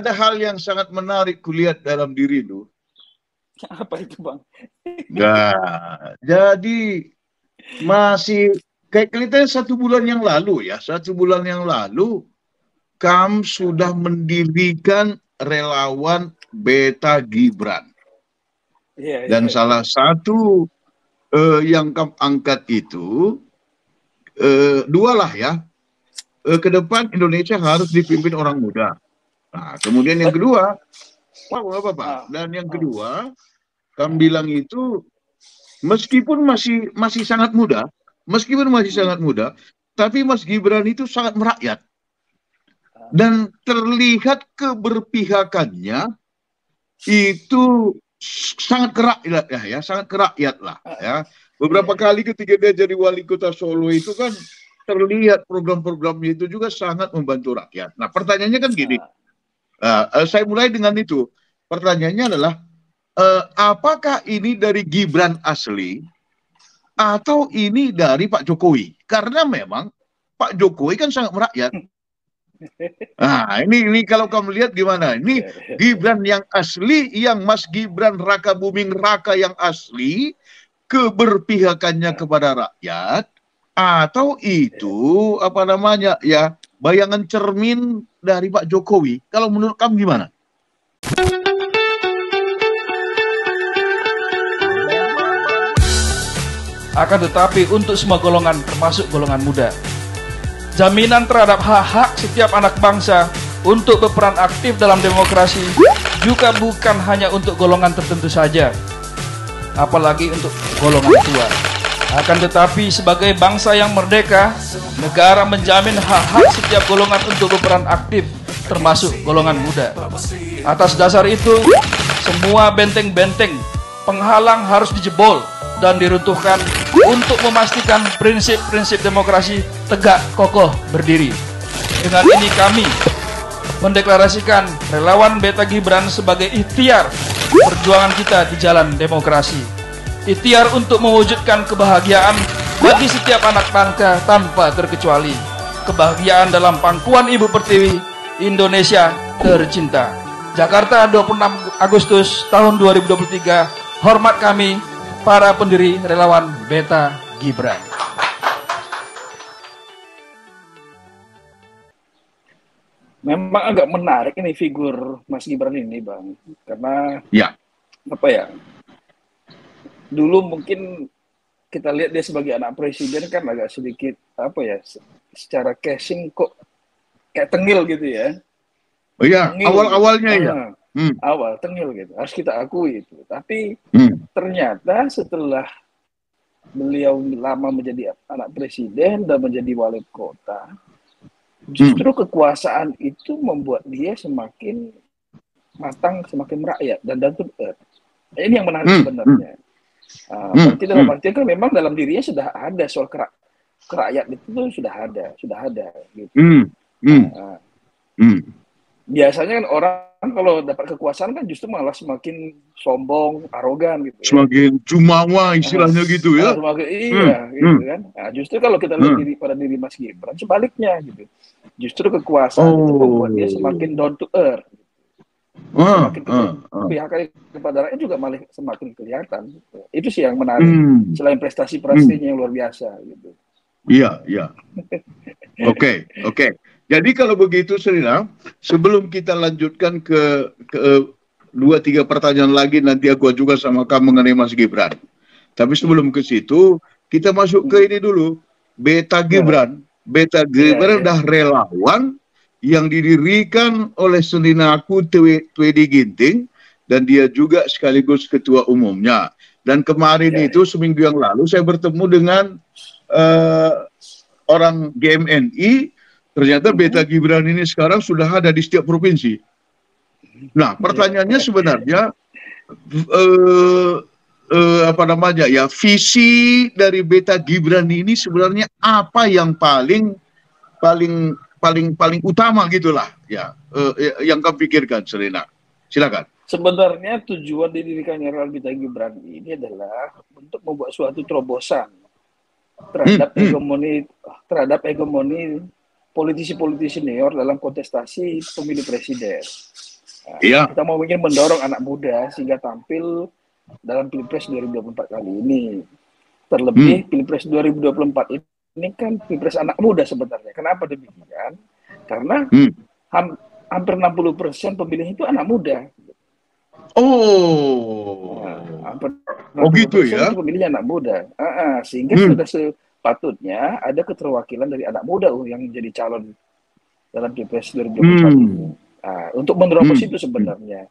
ada hal yang sangat menarik kulihat dalam diri lu. Apa itu, Bang? Nah, jadi masih kayak kelihatannya 1 bulan yang lalu ya, 1 bulan yang lalu kamu sudah mendirikan relawan Beta Gibran. Dan salah satu yang kamu angkat itu, dua lah ya, ke depan Indonesia harus dipimpin orang muda. Nah, kemudian yang kedua, dan yang kedua, kamu bilang itu meskipun masih sangat muda, tapi Mas Gibran itu sangat merakyat dan terlihat keberpihakannya itu sangat kerakyat ya, sangat kerakyat lah ya. Beberapa kali ketika dia jadi wali kota Solo itu kan terlihat program-programnya itu juga sangat membantu rakyat. Nah, pertanyaannya kan gini, saya mulai dengan itu. Pertanyaannya adalah, apakah ini dari Gibran asli atau ini dari Pak Jokowi? Karena memang Pak Jokowi kan sangat merakyat. Nah, ini kalau kamu lihat gimana? Ini Gibran yang asli, yang Mas Gibran Raka Buming Raka yang asli, keberpihakannya kepada rakyat, atau itu apa namanya ya, bayangan cermin dari Pak Jokowi? Kalau menurut kamu gimana? Akan tetapi untuk semua golongan, termasuk golongan muda, jaminan terhadap hak-hak setiap anak bangsa untuk berperan aktif dalam demokrasi juga bukan hanya untuk golongan tertentu saja, apalagi untuk golongan tua. Akan tetapi sebagai bangsa yang merdeka, negara menjamin hak-hak setiap golongan untuk berperan aktif, termasuk golongan muda. Atas dasar itu, semua benteng-benteng penghalang harus dijebol dan diruntuhkan untuk memastikan prinsip-prinsip demokrasi tegak kokoh berdiri. Dengan ini kami mendeklarasikan relawan Beta Gibran sebagai ikhtiar perjuangan kita di jalan demokrasi. Ikhtiar untuk mewujudkan kebahagiaan bagi setiap anak bangsa tanpa terkecuali. Kebahagiaan dalam pangkuan Ibu Pertiwi, Indonesia tercinta. Jakarta, 26 Agustus tahun 2023. Hormat kami, para pendiri relawan Beta Gibran. Memang agak menarik ini figur Mas Gibran ini, Bang. Karena apa ya? Dulu mungkin kita lihat dia sebagai anak presiden kan agak sedikit apa ya? Secara casing kok kayak tengil gitu ya. Oh iya, awal-awalnya ya. Awal tengil gitu, harus kita akui itu. Tapi ternyata setelah beliau lama menjadi anak presiden dan menjadi wali kota, justru kekuasaan itu membuat dia semakin matang, semakin merakyat dan down to earth. Ini yang menarik sebenarnya. Berarti dalam artian kan memang dalam dirinya sudah ada soal kerakyat itu tuh sudah ada gitu. Biasanya kan orang kalau dapat kekuasaan kan justru malah semakin sombong, arogan gitu. Semakin jumawa istilahnya gitu ya. Semakin, gitu kan. Nah, justru kalau kita lihat pada diri Mas Gibran sebaliknya gitu. Justru kekuasaan itu membuat dia semakin down to earth. Semakin keberpihakan kepada rakyat juga malah semakin kelihatan. Gitu. Itu sih yang menarik. Selain prestasi-prestasinya yang luar biasa gitu. Iya. Oke. Jadi kalau begitu, Serina, sebelum kita lanjutkan ke 2-3 pertanyaan lagi, nanti aku juga sama kamu mengenai Mas Gibran. Tapi sebelum ke situ, kita masuk ke ini dulu. Beta Gibran. Beta Gibran adalah relawan yang didirikan oleh Seninaku Twedi Ginting, dan dia juga sekaligus ketua umumnya. Dan kemarin itu, seminggu yang lalu, saya bertemu dengan orang GMNI. Ternyata Beta Gibran ini sekarang sudah ada di setiap provinsi. Nah, pertanyaannya sebenarnya visi dari Beta Gibran ini sebenarnya apa yang paling utama gitulah ya, yang kamu pikirkan, Serina? Silakan. Sebenarnya tujuan didirikannya relawan Beta Gibran ini adalah untuk membuat suatu terobosan terhadap hegemoni politisi-politisi senior dalam kontestasi pemilu presiden. Nah, Iya. kita mau ingin mendorong anak muda sehingga tampil dalam Pilpres 2024 kali ini. Terlebih Pilpres 2024 ini kan Pilpres anak muda sebenarnya. Kenapa demikian? Karena hampir 60% pemilih itu anak muda. Hampir 60% gitu ya? itu pemilihnya anak muda. Sehingga sudah sepatutnya ada keterwakilan dari anak muda yang menjadi calon dalam Pilpres 2024 ini. Untuk menerobos itu sebenarnya.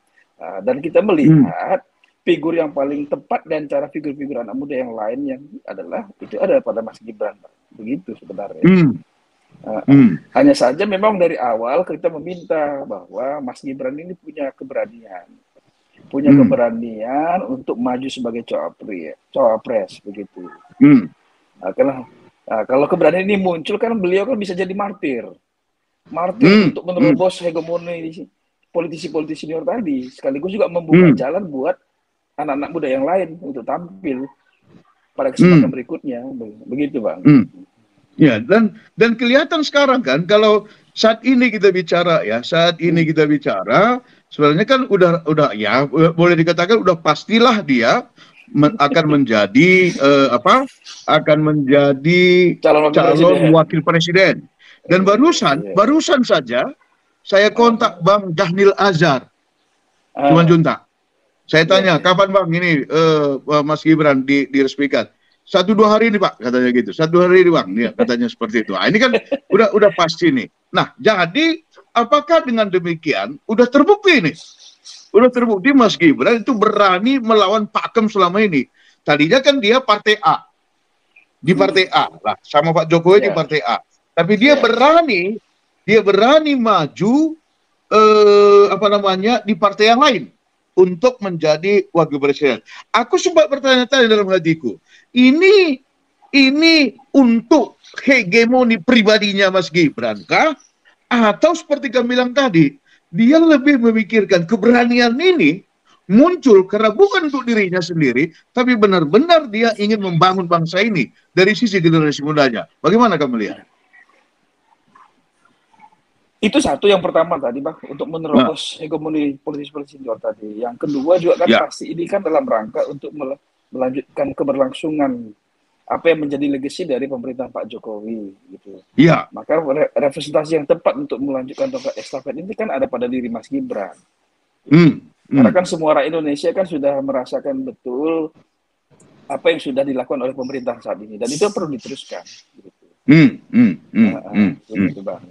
Dan kita melihat figur yang paling tepat dan cara figur-figur anak muda yang lain yang adalah pada Mas Gibran. Begitu sebenarnya. Hanya saja memang dari awal kita meminta bahwa Mas Gibran ini punya keberanian. Keberanian untuk maju sebagai cawapres begitu. Kalau keberanian ini muncul kan beliau kan bisa jadi martir untuk menerobos hegemoni politisi-politisi senior tadi, sekaligus juga membuka jalan buat anak-anak muda yang lain untuk tampil pada kesempatan berikutnya, begitu Bang. Ya, dan kelihatan sekarang kan kalau saat ini kita bicara sebenarnya kan udah ya boleh dikatakan udah pastilah dia akan menjadi calon wakil presiden. Dan barusan saja saya kontak Bang Dhanil Azhar Simanjuntak. Saya tanya, kapan Bang ini Mas Gibran diresmikan? 1-2 hari ini Pak, katanya gitu. 1-2 hari ini Bang, ya, katanya seperti itu. Ini kan udah pasti nih. Nah, jadi apakah dengan demikian udah terbukti nih? Udah terbukti Mas Gibran itu berani melawan Pakem selama ini. Tadinya kan dia partai A. Di partai A lah, sama Pak Jokowi di partai A. Tapi dia berani maju di partai yang lain untuk menjadi wakil presiden. Aku sempat bertanya-tanya dalam hatiku, ini untuk hegemoni pribadinya Mas Gibran kah? Atau seperti kami bilang tadi, dia lebih memikirkan keberanian ini muncul karena bukan untuk dirinya sendiri, tapi benar-benar dia ingin membangun bangsa ini dari sisi generasi mudanya. Bagaimana kamu lihat? Itu satu yang pertama tadi Bang, untuk menerobos hegemoni politis-politis senior tadi. Yang kedua juga kan pasti ini kan dalam rangka untuk melanjutkan keberlangsungan apa yang menjadi legacy dari pemerintahan Pak Jokowi gitu. Iya. Maka representasi yang tepat untuk melanjutkan tongkat estafet ini kan ada pada diri Mas Gibran. Karena kan semua rakyat Indonesia kan sudah merasakan betul apa yang sudah dilakukan oleh pemerintah saat ini, dan itu perlu diteruskan. Gitu. Gitu Bang.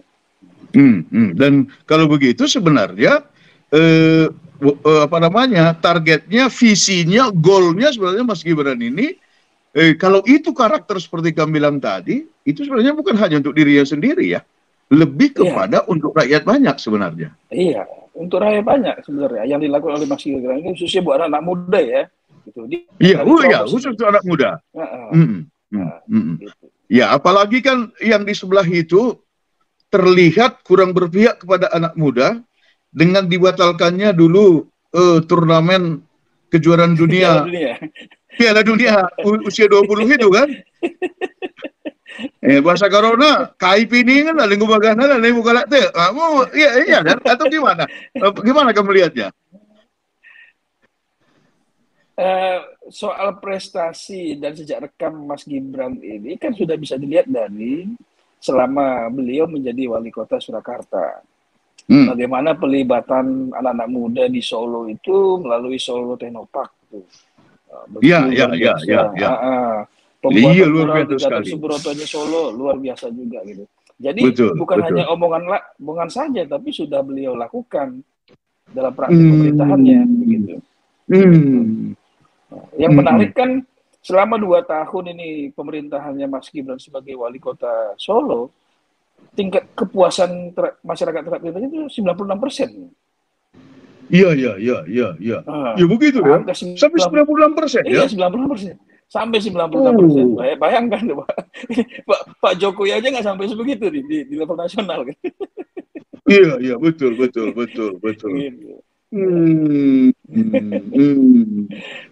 Dan kalau begitu sebenarnya targetnya, visinya, goalnya sebenarnya Mas Gibran ini kalau itu karakter seperti kami bilang tadi, itu sebenarnya bukan hanya untuk dirinya sendiri ya, lebih kepada untuk rakyat banyak sebenarnya. Iya, untuk rakyat banyak sebenarnya yang dilakukan oleh Mas Gibran ini khususnya buat anak muda ya. Gitu. Khusus untuk anak muda. Gitu. Ya, apalagi kan yang di sebelah itu terlihat kurang berpihak kepada anak muda dengan dibatalkannya dulu turnamen kejuaraan dunia. Piala Dunia usia 20 itu kan. Bahasa corona kai piningan lah lingkup bagana lah buka latte. Kamu iya kan atau gimana? Gimana kamu lihatnya? Soal prestasi dan sejak rekam Mas Gibran ini kan sudah bisa dilihat dari selama beliau menjadi wali kota Surakarta. Bagaimana pelibatan anak-anak muda di Solo itu melalui Solo Technopark itu. Pembuatan mural di Gatot Subrotonya Solo luar biasa juga gitu. Jadi bukan hanya omongan saja, tapi sudah beliau lakukan dalam praktik pemerintahannya begitu. Yang menarik kan selama 2 tahun ini pemerintahannya Mas Gibran sebagai wali kota Solo, tingkat kepuasan masyarakat terhadap itu 96%. Iya. Ya begitu ya. Sampai 96% ya. Iya, 96%. Sampai 96%. Bayangkan Pak Jokowi aja nggak sampai sebegitu di level nasional kan. Iya, betul.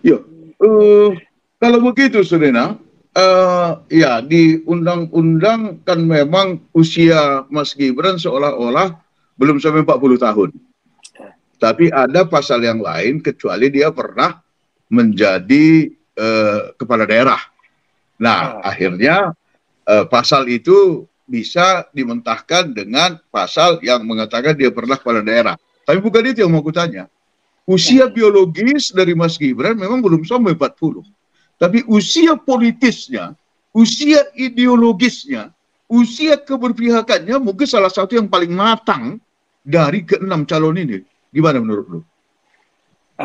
Ya, kalau begitu Serena, Ya, di undang-undang kan memang usia Mas Gibran seolah-olah belum sampai 40 tahun. Tapi ada pasal yang lain kecuali dia pernah menjadi kepala daerah. Nah, akhirnya pasal itu bisa dimentahkan dengan pasal yang mengatakan dia pernah kepala daerah. Tapi bukan itu yang mau kutanya. Usia biologis dari Mas Gibran memang belum sampai 40. Tapi usia politisnya, usia ideologisnya, usia keberpihakannya mungkin salah satu yang paling matang dari ke-6 calon ini. Gimana menurut lu?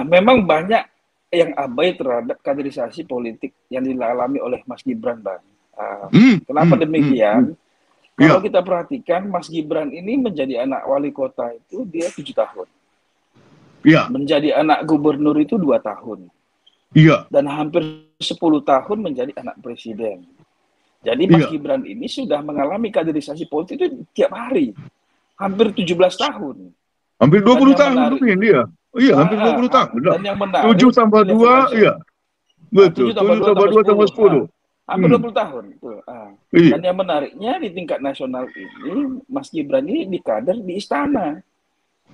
Memang banyak yang abai terhadap kaderisasi politik yang dialami oleh Mas Gibran, Bang. Kenapa demikian? Kalau kita perhatikan, Mas Gibran ini menjadi anak wali kota itu dia 7 tahun. Menjadi anak gubernur itu 2 tahun. Dan hampir 10 tahun menjadi anak presiden. Jadi Mas Gibran ini sudah mengalami kaderisasi politik itu tiap hari. Hampir 17 tahun. Hampir 20 tahun lebih dia. Iya, hampir 20 tahun. Dan yang menarik, 7 tambah 2, iya. Betul, 7 tambah 2 tambah 10. Hampir 20 tahun. Dan yang menariknya di tingkat nasional ini, Mas Gibran ini dikader di istana.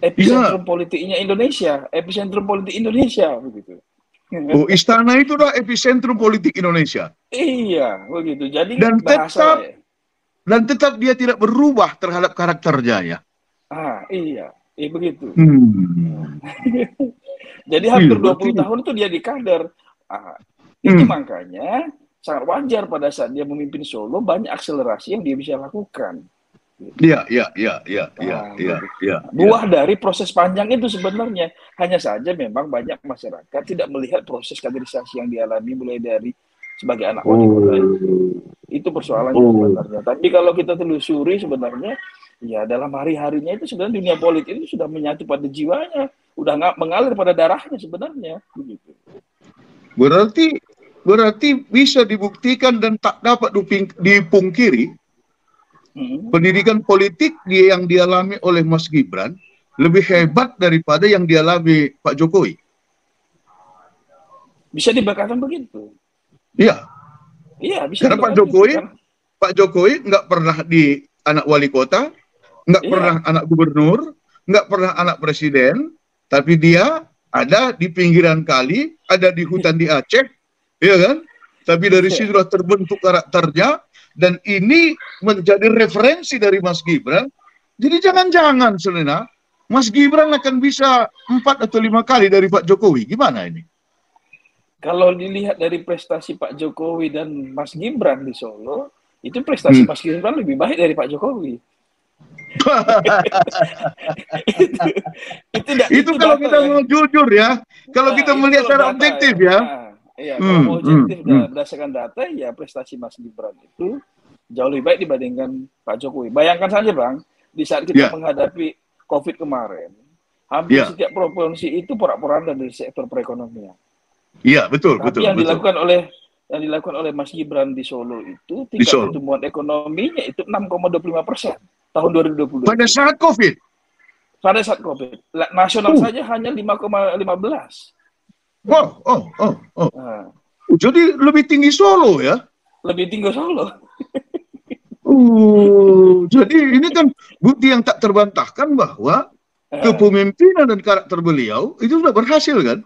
Epicentrum politiknya Indonesia. Epicentrum politik Indonesia, begitu. Oh, istana itu dah epicentrum politik Indonesia. Iya, begitu. Jadi dan tetap dia tidak berubah terhadap karakternya ya. Iya, begitu. Jadi hampir 20 tahun itu dia di kader. Itu makanya sangat wajar pada saat dia memimpin Solo banyak akselerasi yang dia bisa lakukan. Iya. Buah dari proses panjang itu sebenarnya. Hanya saja memang banyak masyarakat tidak melihat proses kaderisasi yang dialami mulai dari sebagai anak wali kota itu persoalannya sebenarnya. Tapi kalau kita telusuri sebenarnya, ya dalam hari-harinya itu sebenarnya dunia politik itu sudah menyatu pada jiwanya, udah mengalir pada darahnya sebenarnya. Begitu. Berarti bisa dibuktikan dan tak dapat dipungkiri. Pendidikan politik yang dialami oleh Mas Gibran lebih hebat daripada yang dialami Pak Jokowi. Bisa dikatakan begitu. Iya. Iya, bisa. Karena Pak Jokowi nggak pernah di anak wali kota, nggak pernah anak gubernur, nggak pernah anak presiden, tapi dia ada di pinggiran kali, ada di hutan di Aceh, ya kan? Tapi dari situlah terbentuk karakternya. Dan ini menjadi referensi dari Mas Gibran. Jadi jangan-jangan, Selena, Mas Gibran akan bisa 4 atau 5 kali dari Pak Jokowi. Gimana ini? Kalau dilihat dari prestasi Pak Jokowi dan Mas Gibran di Solo, itu prestasi Mas Gibran lebih baik dari Pak Jokowi. itu kalau kita mau jujur ya. Kalau kita melihat secara objektif ya. Iya, kalau objektif berdasarkan data, ya prestasi Mas Gibran itu jauh lebih baik dibandingkan Pak Jokowi. Bayangkan saja, Bang, di saat kita menghadapi COVID kemarin, hampir setiap provinsi itu porak-poranda dari sektor perekonomian. Iya, betul. Yang dilakukan oleh Mas Gibran di Solo itu tingkat pertumbuhan ekonominya itu 6,25% tahun 2020. Pada saat COVID. Pada saat COVID, nasional saja hanya 5,15. Jadi lebih tinggi Solo ya? Lebih tinggi Solo. Jadi ini kan bukti yang tak terbantahkan bahwa kepemimpinan dan karakter beliau itu sudah berhasil kan?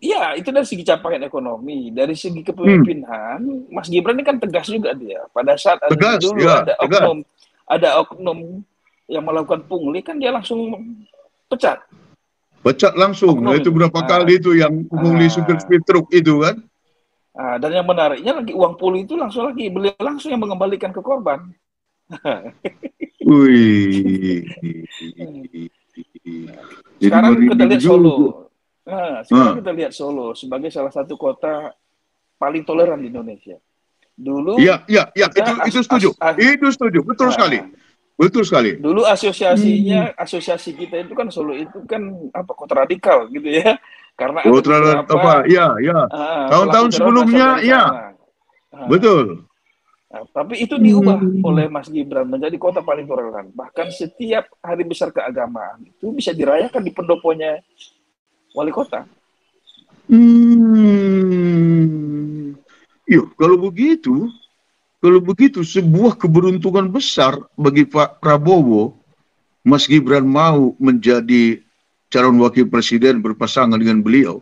Iya, itu dari segi capaian ekonomi, dari segi kepemimpinan, Mas Gibran ini kan tegas juga dia. Pada saat ada oknum yang melakukan pungli kan dia langsung pecat. Pecat langsung, itu berapa kali itu yang pungli supir truk itu kan? Dan yang menariknya lagi uang pungli itu beliau langsung yang mengembalikan ke korban. Sekarang kita lihat Solo. Sekarang kita lihat Solo sebagai salah satu kota paling toleran di Indonesia. Dulu, itu setuju, betul sekali. Betul sekali. Dulu asosiasi kita itu kan Solo itu kan kota radikal gitu ya. Karena tahun-tahun sebelumnya betul. Tapi itu diubah oleh Mas Gibran menjadi kota paling toleran. Bahkan setiap hari besar keagamaan itu bisa dirayakan di pendoponya wali kota. Yuk, kalau begitu sebuah keberuntungan besar bagi Pak Prabowo, Mas Gibran mau menjadi calon wakil presiden berpasangan dengan beliau.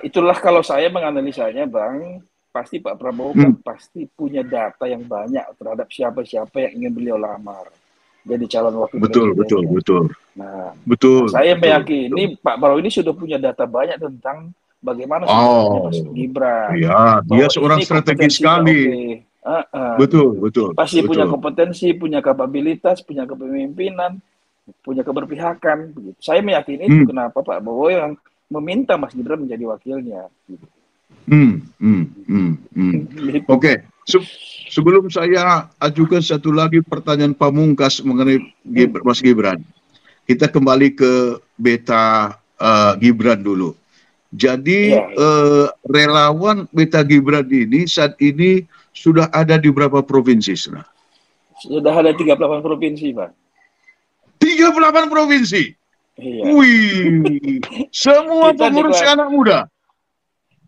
Itulah kalau saya menganalisanya, Bang, pasti Pak Prabowo kan pasti punya data yang banyak terhadap siapa-siapa yang ingin beliau lamar jadi calon wakil presiden. Betul. Saya meyakini Pak Prabowo ini sudah punya data banyak tentang bagaimana sebenarnya Mas Gibran. Ya, dia seorang strategis sekali. Betul. Pasti punya kompetensi, punya kapabilitas, punya kepemimpinan, punya keberpihakan. Begitu. Saya meyakini itu kenapa Pak Prabowo yang meminta Mas Gibran menjadi wakilnya. Gitu. Oke. Sebelum saya ajukan satu lagi pertanyaan pamungkas mengenai Mas Gibran, kita kembali ke beta Gibran dulu. Jadi relawan beta Gibran ini saat ini sudah ada di berapa provinsi? Sudah ada 38 provinsi, Pak. 38 provinsi? Iya. Wih, semua pengurus anak muda?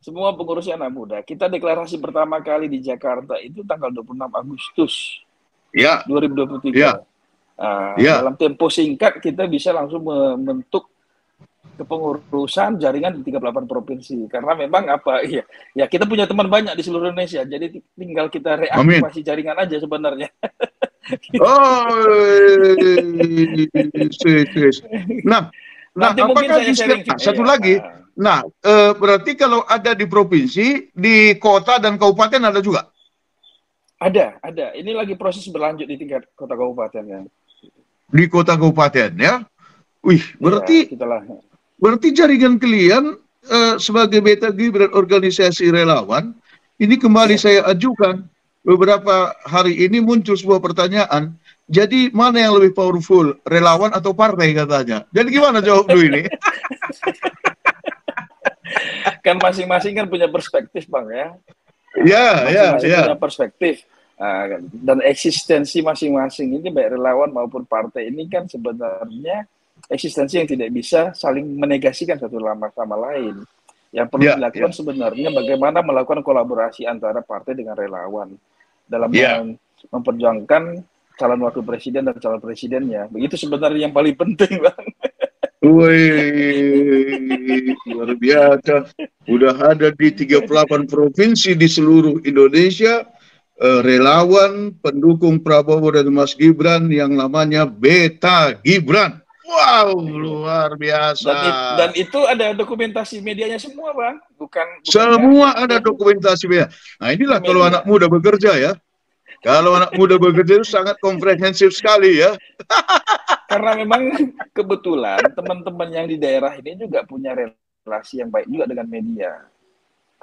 Semua pengurus anak muda. Kita deklarasi pertama kali di Jakarta itu tanggal 26 Agustus 2023. Dalam tempo singkat kita bisa langsung membentuk kepengurusan jaringan di 38 provinsi. Karena memang kita punya teman banyak di seluruh Indonesia. Jadi tinggal kita reaktivasi jaringan aja sebenarnya. Nah, apakah satu lagi? Nah, berarti kalau ada di provinsi, di kota dan kabupaten ada juga? Ada. Ini lagi proses berlanjut di tingkat kota kabupaten ya. Di kota kabupaten ya? Wih, berarti jaringan kalian sebagai beta Gibran organisasi relawan, ini kembali saya ajukan. Beberapa hari ini muncul sebuah pertanyaan. Jadi mana yang lebih powerful, relawan atau partai katanya? Jadi gimana jawab dulu ini? Kan masing-masing kan punya perspektif, Bang ya. Masing-masing punya perspektif. Dan eksistensi masing-masing ini baik relawan maupun partai ini kan sebenarnya eksistensi yang tidak bisa saling menegasikan satu sama lain. Yang perlu dilakukan sebenarnya bagaimana melakukan kolaborasi antara partai dengan relawan dalam memperjuangkan calon wakil presiden dan calon presidennya. Begitu sebenarnya yang paling penting, Bang. Wih, luar biasa. Udah ada di 38 provinsi di seluruh Indonesia, relawan pendukung Prabowo dan Mas Gibran yang namanya Beta Gibran. Wow, luar biasa. Dan itu ada dokumentasi medianya semua, Bang. Bukan semua ada dokumentasi media. Nah, inilah kalau anak muda bekerja ya. Kalau anak muda bekerja itu sangat komprehensif sekali ya. Karena memang kebetulan teman-teman yang di daerah ini juga punya relasi yang baik juga dengan media.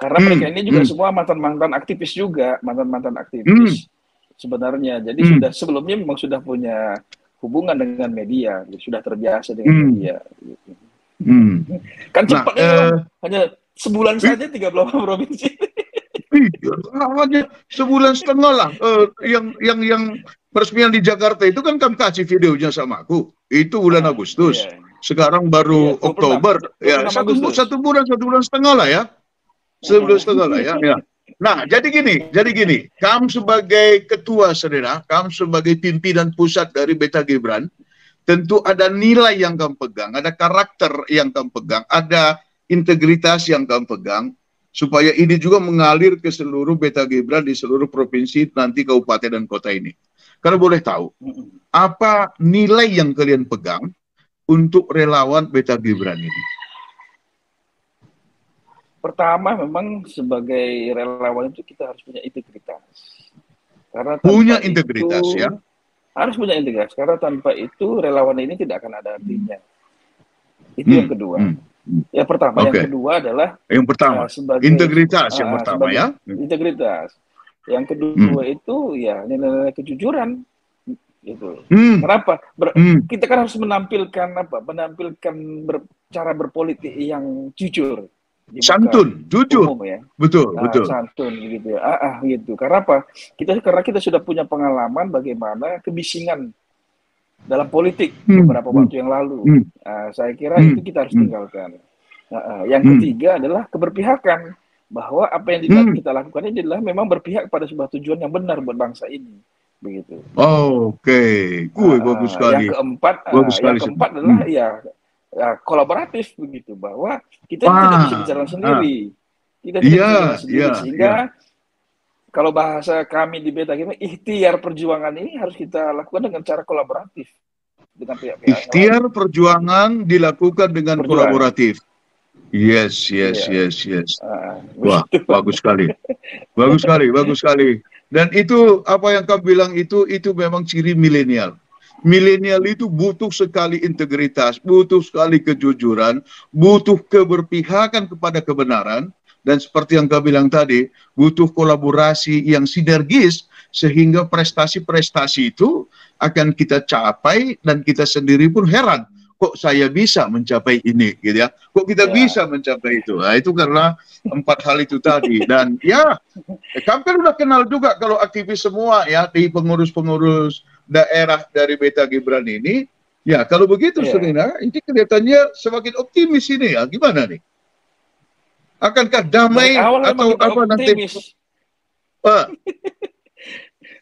Karena mereka ini juga semua mantan-mantan aktivis juga, mantan-mantan aktivis sebenarnya. Jadi sebelumnya memang sudah punya hubungan dengan media, sudah terbiasa dengan media. Kan cepat hanya sebulan saja 38 provinsi. Hanya sebulan setengah lah. Yang peresmian di Jakarta itu kan kami kasih videonya sama aku. Itu bulan Agustus. Sekarang baru Oktober. Satu bulan setengah lah ya. Sebulan setengah lah ya. Nah, jadi gini. Kamu sebagai ketua, saudara, kamu sebagai pimpinan pusat dari Beta Gibran, tentu ada nilai yang kamu pegang, ada karakter yang kamu pegang, ada integritas yang kamu pegang, supaya ini juga mengalir ke seluruh Beta Gibran di seluruh provinsi, nanti kabupaten dan kota ini. Kalau boleh tahu, apa nilai yang kalian pegang untuk relawan Beta Gibran ini? Pertama, memang sebagai relawan itu kita harus punya integritas. Karena punya integritas ya? Harus punya integritas, karena tanpa itu relawan ini tidak akan ada artinya. Itu yang kedua. Yang pertama, yang kedua adalah sebagai integritas yang pertama ya. Integritas. Yang kedua itu ya nilai kejujuran gitu. Kenapa? Kita kan harus menampilkan cara berpolitik yang jujur. Santun, jujur. Umum, ya. Betul. Santun gitu ya. Gitu. Karena apa? Karena kita sudah punya pengalaman bagaimana kebisingan dalam politik beberapa waktu yang lalu. Saya kira itu kita harus tinggalkan. Yang ketiga adalah keberpihakan. bahwa apa yang kita lakukan ini adalah memang berpihak pada sebuah tujuan yang benar buat bangsa ini, begitu. Oke, bagus sekali. Yang keempat adalah ya kolaboratif, begitu, bahwa kita tidak bisa berjalan sendiri. Kita tidak bisa berjalan sendiri, sehingga kalau bahasa kami di Beta Gibran, ikhtiar perjuangan ini harus kita lakukan dengan cara kolaboratif dengan pihak-pihak. Ikhtiar perjuangan dilakukan dengan kolaboratif. Yes. Wah, bagus sekali. Bagus sekali. Dan itu apa yang kamu bilang itu memang ciri milenial. Milenial itu butuh sekali integritas, butuh sekali kejujuran, butuh keberpihakan kepada kebenaran, dan seperti yang kamu bilang tadi, butuh kolaborasi yang sinergis sehingga prestasi-prestasi itu akan kita capai dan kita sendiri pun heran. Kok saya bisa mencapai ini, gitu ya? Kok kita bisa mencapai itu? Nah, itu karena 4 hal itu tadi. Dan ya, kamu kan udah kenal juga kalau aktivis semua ya di pengurus-pengurus daerah dari Beta Gibran ini. Ya, kalau begitu, Serina, ini kelihatannya semakin optimis ini ya. Gimana nih? Akankah damai atau apa nanti?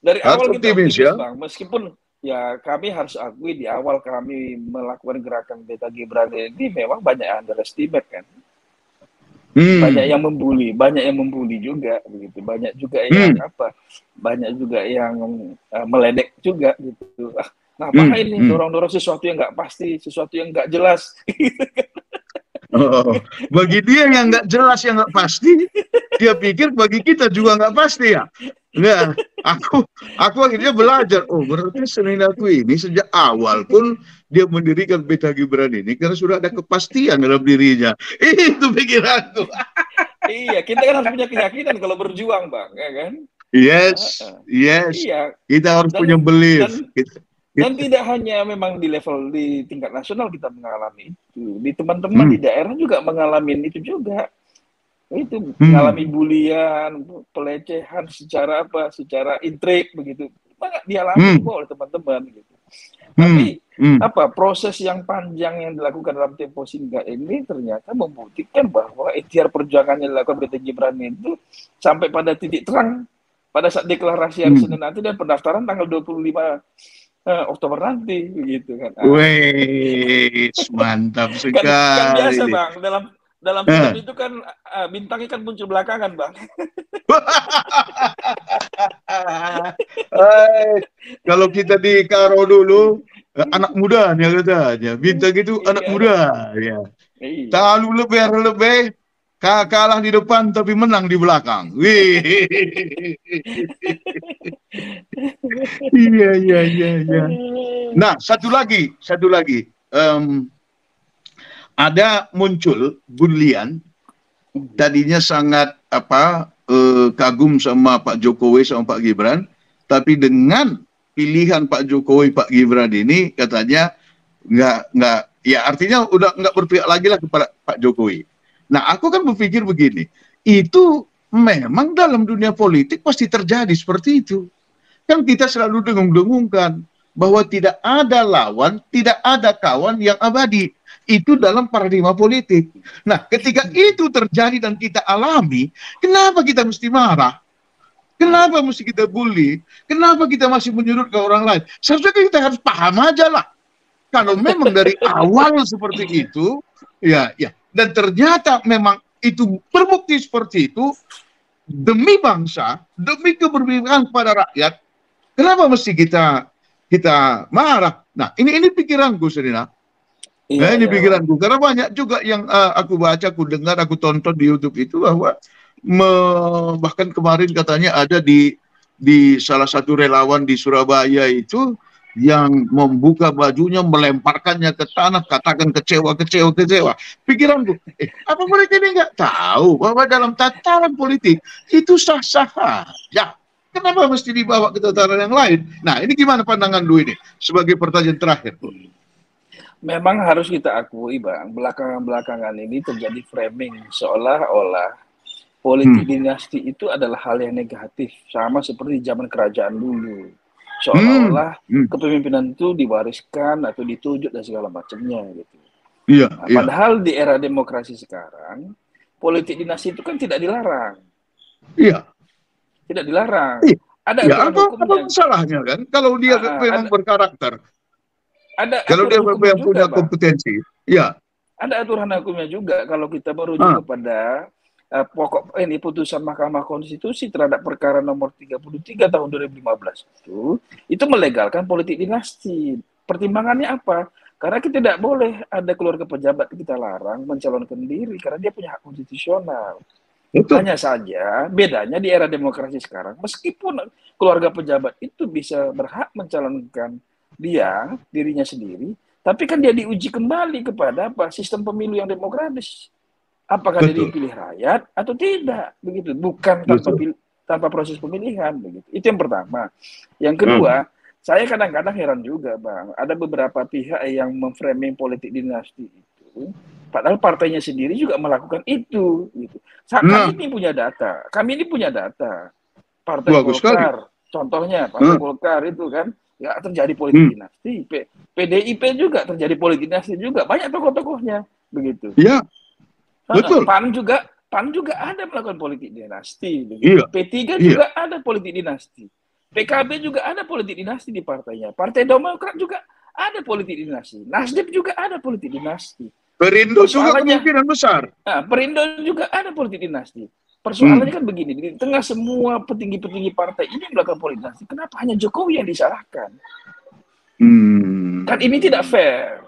Dari awal kita optimis, ya? Bang. Meskipun ya kami harus akui di awal kami melakukan gerakan Beta Gibran ini memang banyak yang underestimate kan. Banyak yang membuli juga begitu. Banyak juga yang banyak juga yang meledek juga gitu. Ngapain nih dorong-dorong sesuatu yang nggak pasti, sesuatu yang nggak jelas. Bagi dia yang nggak jelas, yang nggak pasti, dia pikir bagi kita juga nggak pasti ya. Nah, aku akhirnya belajar. Oh, berarti Seninaku ini sejak awal pun dia mendirikan Beta Gibran ini karena sudah ada kepastian dalam dirinya. Itu pikiranku. Iya, kita kan harus punya keyakinan kalau berjuang, Bang, ya kan? Yes. Iya. Kita harus punya belief. Dan tidak hanya memang di tingkat nasional kita mengalami itu, di teman-teman di daerah juga mengalami itu juga. Itu mengalami bulian, pelecehan secara intrik begitu. Banyak dialami oleh teman-teman gitu. Tapi proses yang panjang yang dilakukan dalam tempo singkat ini ternyata membuktikan bahwa ikhtiar perjuangan yang dilakukan Beta Gibran itu sampai pada titik terang pada saat deklarasi hari Senin nanti dan pendaftaran tanggal 25 Oktober nanti begitu kan. Wih, mantap sekali. Kan biasa, Bang, dalam film itu kan bintangnya kan muncul belakangan, Bang. Kalau kita di Karo dulu anak muda ya katanya. Bintang itu anak muda ya. Terlalu lebih kalah di depan tapi menang di belakang. Wih. Iya. Nah, satu lagi. Ada muncul bulian, tadinya sangat kagum sama Pak Jokowi sama Pak Gibran, tapi dengan pilihan Pak Jokowi Pak Gibran ini katanya nggak ya artinya udah nggak berpihak lagi lah kepada Pak Jokowi. Nah, aku kan berpikir begini, itu memang dalam dunia politik pasti terjadi seperti itu. Kan kita selalu dengung-dengungkan bahwa tidak ada lawan, tidak ada kawan yang abadi. Itu dalam paradigma politik. Nah, ketika itu terjadi dan kita alami, kenapa kita mesti marah? Kenapa mesti kita bully? Kenapa kita masih menyudut ke orang lain? Seharusnya kita harus paham aja lah. Kalau memang dari awal seperti itu, ya. Dan ternyata memang itu terbukti seperti itu, demi bangsa, demi keberpihakan pada rakyat, kenapa mesti kita marah? Nah, ini pikiranku, Serina. Ini pikiranku. Karena banyak juga yang aku baca, aku dengar, aku tonton di YouTube itu bahwa bahkan kemarin katanya ada di salah satu relawan di Surabaya itu yang membuka bajunya, melemparkannya ke tanah, katakan kecewa. Pikiranku, apa mereka ini nggak tahu bahwa dalam tataran politik itu sah-sah aja. Kenapa mesti dibawa ke tataran yang lain? Nah, ini gimana pandangan lu ini sebagai pertanyaan terakhir? Memang harus kita akui, Bang, belakangan ini terjadi framing seolah-olah politik dinasti itu adalah hal yang negatif, sama seperti zaman kerajaan dulu. Seolah-olah kepemimpinan itu diwariskan atau ditunjuk dan segala macamnya gitu. Padahal di era demokrasi sekarang, politik dinasti itu kan tidak dilarang. Iya. Tidak dilarang. Iya. Ada Ya, aturan hukumnya. apa masalahnya kan? Kalau dia memang berkarakter. Kalau dia memang punya kompetensi. Ya. Ada aturan hukumnya juga kalau kita merujuk kepada pokok putusan Mahkamah Konstitusi terhadap perkara nomor 33 tahun 2015 itu melegalkan politik dinasti. Pertimbangannya apa? Karena kita tidak boleh ada keluarga pejabat kita larang mencalonkan diri karena dia punya hak konstitusional. Betul. Hanya saja bedanya di era demokrasi sekarang, meskipun keluarga pejabat itu bisa berhak mencalonkan dirinya sendiri, tapi kan dia diuji kembali kepada sistem pemilu yang demokratis. Apakah dia dipilih rakyat atau tidak, begitu? Bukan tanpa proses pemilihan, begitu. Itu yang pertama. Yang kedua, saya kadang-kadang heran juga, Bang. Ada beberapa pihak yang memframing politik dinasti itu, padahal partainya sendiri juga melakukan itu. Gitu. Kami ini punya data. Partai Golkar, contohnya Partai Golkar itu kan, ya terjadi politik dinasti. PDIP juga terjadi politik dinasti juga. Banyak tokoh-tokohnya, begitu. Iya. Betul. PAN juga ada melakukan politik dinasti. Iya. P3 juga ada politik dinasti. PKB juga ada politik dinasti di partainya. Partai Demokrat juga ada politik dinasti. Nasdem juga ada politik dinasti. Perindo juga kemungkinan besar. Nah, Perindo juga ada politik dinasti. Persoalannya kan begini, di tengah semua petinggi-petinggi partai ini melakukan politik dinasti, kenapa hanya Jokowi yang disalahkan? Kan ini tidak fair.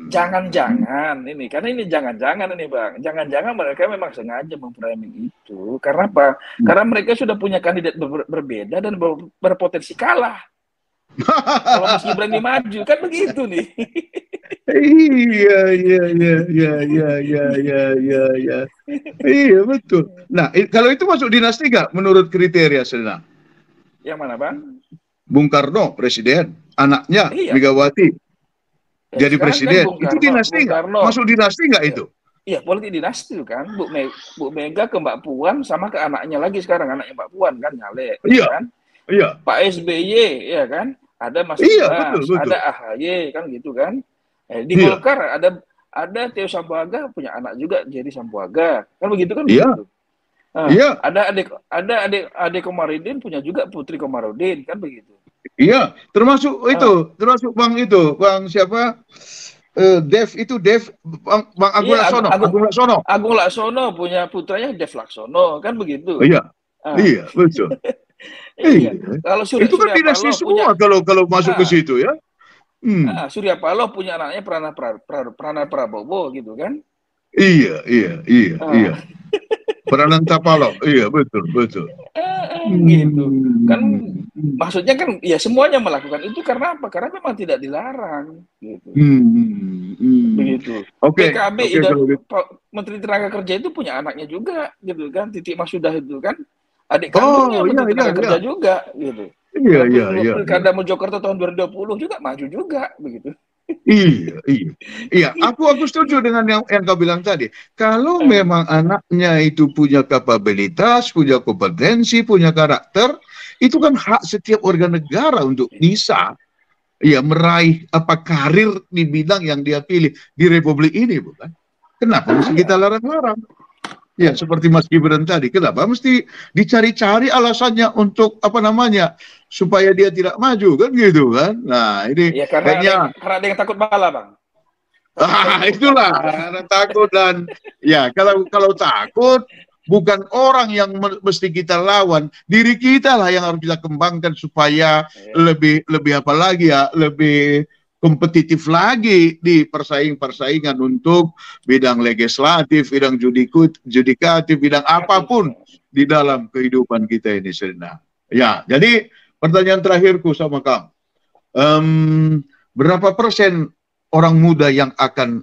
Jangan-jangan ini, karena ini jangan-jangan ini Bang, jangan-jangan mereka memang sengaja memframing itu. Karena apa? Karena mereka sudah punya kandidat berbeda dan berpotensi kalah. Kalau Mas Gibran maju kan begitu nih. Iya betul. Nah, kalau itu masuk dinasti nggak menurut kriteria Selena? Yang mana Bang? Bung Karno presiden, anaknya Megawati jadi presiden, kan itu dinasti nggak? Masuk dinasti nggak itu? Iya, politik dinasti itu kan. Bu Mega ke Mbak Puan sama ke anaknya lagi sekarang, anaknya Mbak Puan kan nyalek. Iya. Kan? Iya. Pak SBY, ya kan? Ada Mas Ibas, ada AHY kan gitu kan. Di Golkar ada Theo Sambuaga punya anak juga jadi Sambuaga. Kan begitu kan? Iya. Begitu. Nah, ada adik Komarudin punya juga Putri Komarudin kan begitu. Iya, termasuk Bang siapa? Dev Bang Agung Laksono. Agung Laksono punya putranya Dev Laksono, kan begitu. Iya. Iya, betul. Iya. Kalau itu kan dinasti semua kalau masuk ke situ ya. Surya Paloh punya anaknya Prana Prabowo gitu kan. Iya. Prananta Paloh, iya betul. Gitu kan, maksudnya kan ya semuanya melakukan itu karena apa? Karena memang tidak dilarang gitu. Begitu. PKB Menteri Tenaga Kerja itu punya anaknya juga gitu kan, Titik Masudah itu kan adik kandungnya Menteri Tenaga Kerja juga gitu. Iya. Pilkada Mojokerto tahun 2020 juga maju juga begitu. Iya. Aku setuju dengan yang kau bilang tadi. Kalau memang anaknya itu punya kapabilitas, punya kompetensi, punya karakter, itu kan hak setiap warga negara untuk bisa meraih karir di bidang yang dia pilih di Republik ini, bukan? Kenapa mesti kita larang-larang? Ya, seperti Mas Gibran tadi, kenapa mesti dicari-cari alasannya untuk supaya dia tidak maju kan gitu kan? Nah ini karena ada yang takut bala Bang. Itulah karena takut dan kalau takut bukan orang yang mesti kita lawan, diri kita lah yang harus kita kembangkan supaya lebih lebih kompetitif lagi di persaingan untuk bidang legislatif, bidang judikatif, bidang apapun di dalam kehidupan kita ini, Selena. Ya, jadi pertanyaan terakhirku sama kamu, berapa persen orang muda yang akan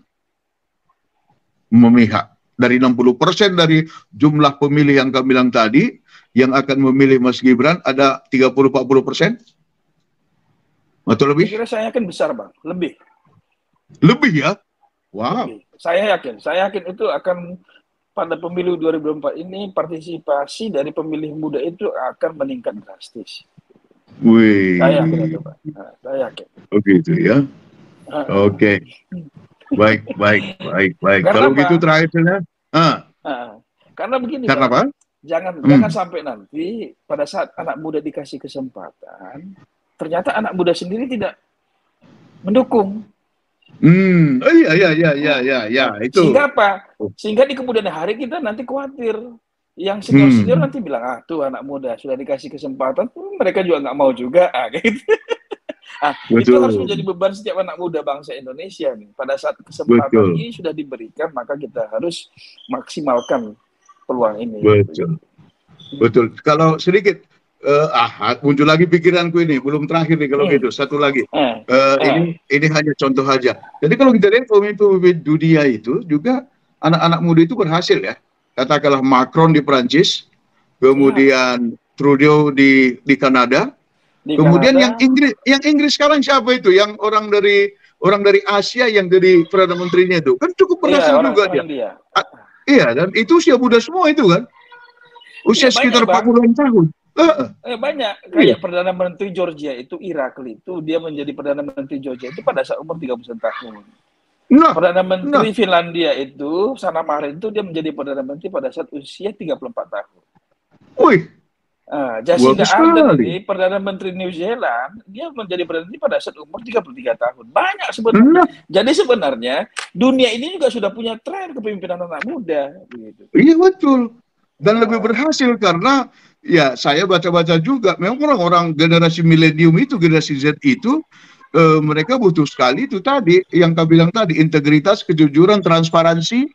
memihak? Dari 60% dari jumlah pemilih yang kamu bilang tadi, yang akan memilih Mas Gibran ada 30-40%? Atau lebih? Saya yakin besar Bang, lebih. Lebih ya? Wow. Lebih. Saya yakin itu akan pada pemilu 2024 ini partisipasi dari pemilih muda itu akan meningkat drastis. Wih. Saya yakin itu Pak. Saya yakin. Oh gitu ya. Oke. Baik. Karena Kalau gitu terakhirnya, karena begini, karena Bang. apa? Jangan sampai nanti pada saat anak muda dikasih kesempatan, ternyata anak muda sendiri tidak mendukung. Iya, itu. Sehingga apa? Sehingga di kemudian hari kita nanti khawatir. Yang senior nanti bilang, tuh anak muda sudah dikasih kesempatan, mereka juga nggak mau juga, gitu. Itu harus menjadi beban setiap anak muda bangsa Indonesia nih. Pada saat kesempatan ini sudah diberikan, maka kita harus maksimalkan peluang ini. Betul. Kalau sedikit, muncul lagi pikiranku ini, belum terakhir nih kalau gitu. Satu lagi, ini hanya contoh aja. Jadi kalau kita lihat pemimpin dunia itu juga anak-anak muda itu berhasil ya. Katakanlah Macron di Prancis, kemudian Trudeau di Kanada, kemudian yang Inggris sekarang siapa itu? Yang orang dari Asia yang jadi perdana menterinya itu kan cukup berhasil juga dia. Iya, dan itu usia muda semua itu kan. Usia sekitar 40 tahun. Banyak. Kayak Perdana Menteri Georgia itu, Irakli itu, dia menjadi Perdana Menteri Georgia itu pada saat umur 31 tahun. Perdana Menteri Finlandia itu, Sanna Marin itu, dia menjadi Perdana Menteri pada saat usia 34 tahun. Jacinda Ardern ini, Perdana Menteri New Zealand, dia menjadi Perdana Menteri pada saat umur 33 tahun. Banyak sebenarnya. Jadi sebenarnya, dunia ini juga sudah punya tren kepemimpinan anak muda. Gitu. Iya, betul. Dan lebih berhasil karena ya saya baca-baca juga memang orang-orang generasi milenium itu, generasi Z itu mereka butuh sekali itu tadi yang kau bilang tadi, integritas, kejujuran, transparansi,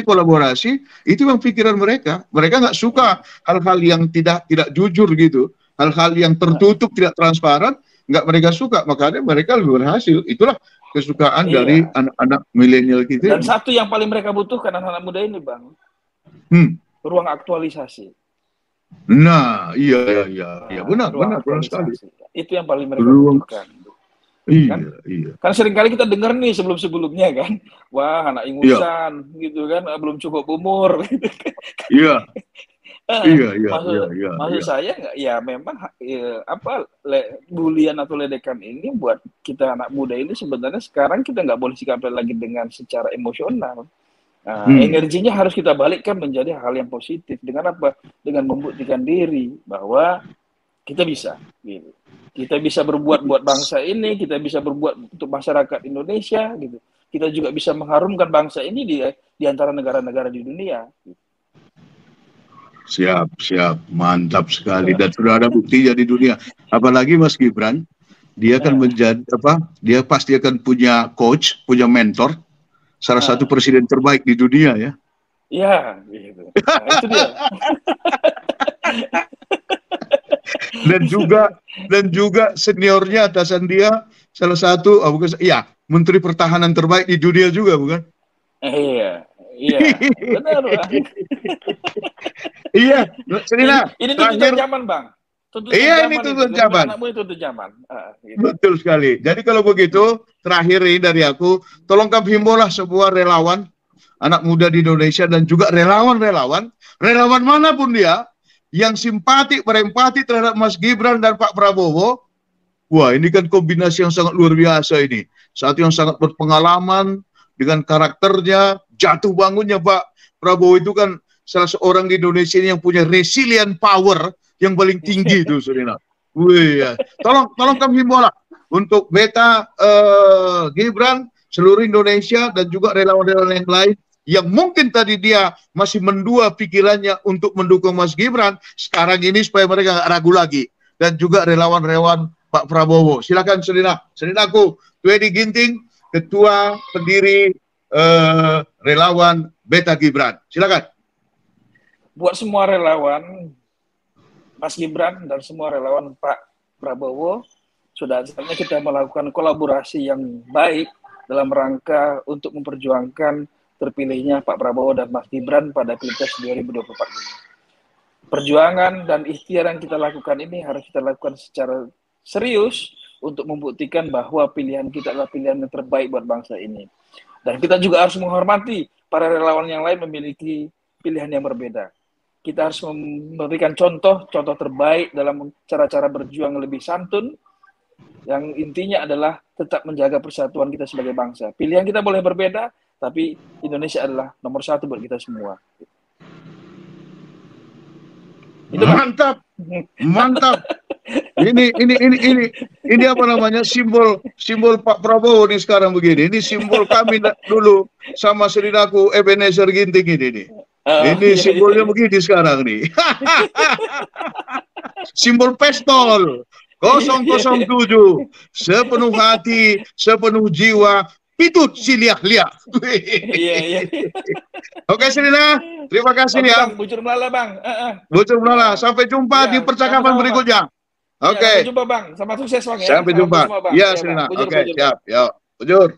kolaborasi, itu yang pikiran mereka. Mereka nggak suka hal-hal yang tidak jujur gitu, hal-hal yang tertutup, tidak transparan, nggak mereka suka, makanya mereka lebih berhasil. Itulah kesukaan dari anak-anak milenial kita. Dan satu yang paling mereka butuhkan anak-anak muda ini, Bang, ruang aktualisasi. Nah, iya, benar sekali. Itu yang paling mereka butuhkan. Iya. Kan seringkali kita dengar nih sebelumnya kan, wah anak ingusan gitu kan, belum cukup umur. Iya. Maksud saya nggak, ya memang bulian atau ledekan ini buat kita anak muda ini sebenarnya sekarang kita nggak boleh sikapi lagi dengan secara emosional. Energinya harus kita balikkan menjadi hal yang positif. Dengan apa? Dengan membuktikan diri bahwa kita bisa. Gitu. Kita bisa berbuat buat bangsa ini, kita bisa berbuat untuk masyarakat Indonesia. Gitu. Kita juga bisa mengharumkan bangsa ini di antara negara-negara di dunia. Gitu. Siap. Mantap sekali. Dan sudah ada buktinya di dunia. Apalagi Mas Gibran, dia akan menjadi dia pasti akan punya coach, punya mentor. Salah satu presiden terbaik di dunia ya. Iya, gitu. Nah, itu dia. dan juga seniornya atasan dia salah satu menteri pertahanan terbaik di dunia juga, bukan? Iya. Benar, Bang. Iya, Serina. Ini tuntutan zaman, Bang. Ini tuntutan zaman. Gitu. Betul sekali. Jadi kalau begitu, terakhir ini dari aku, tolong kami himbolah sebuah relawan anak muda di Indonesia dan juga relawan manapun dia yang simpati, berempati terhadap Mas Gibran dan Pak Prabowo. Wah, ini kan kombinasi yang sangat luar biasa ini. Satu yang sangat berpengalaman dengan karakternya, jatuh bangunnya Pak Prabowo itu kan salah seorang di Indonesia ini yang punya resilient power yang paling tinggi itu, Serina. Tolong kami himbolah untuk Beta Gibran, seluruh Indonesia dan juga relawan-relawan yang lain yang mungkin tadi dia masih mendua pikirannya untuk mendukung Mas Gibran, sekarang ini supaya mereka nggak ragu lagi. Dan juga relawan-relawan Pak Prabowo. Silakan Serinaku, Twedi Ginting, Ketua Pendiri relawan Beta Gibran. Silakan. Buat semua relawan Mas Gibran dan semua relawan Pak Prabowo, sudah saatnya kita melakukan kolaborasi yang baik dalam rangka untuk memperjuangkan terpilihnya Pak Prabowo dan Mas Gibran pada Pilpres 2024 ini. Perjuangan dan ikhtiar yang kita lakukan ini harus kita lakukan secara serius untuk membuktikan bahwa pilihan kita adalah pilihan yang terbaik buat bangsa ini. Dan kita juga harus menghormati para relawan yang lain memiliki pilihan yang berbeda. Kita harus memberikan contoh terbaik dalam cara-cara berjuang lebih santun, Yang intinya adalah tetap menjaga persatuan kita sebagai bangsa. Pilihan kita boleh berbeda, tapi Indonesia adalah nomor satu buat kita semua. Itu mantap, mantap. Ini apa namanya, simbol Pak Prabowo nih sekarang begini. Ini simbol kami dulu sama Serinaku Ebenezer Ginting ini. Ini simbolnya begini sekarang nih. Simbol pistol 007, sepenuh hati, sepenuh jiwa, pitut si liak-liak. Oke Serina, terima kasih ya. Bang, Bujur Melala Bang. Bujur Melala, sampai jumpa di percakapan berikutnya. Oke. Sampai jumpa Bang, sama sukses Bang ya. Sampai jumpa. Iya Serina. Oke, siap. Yuk, Bujur.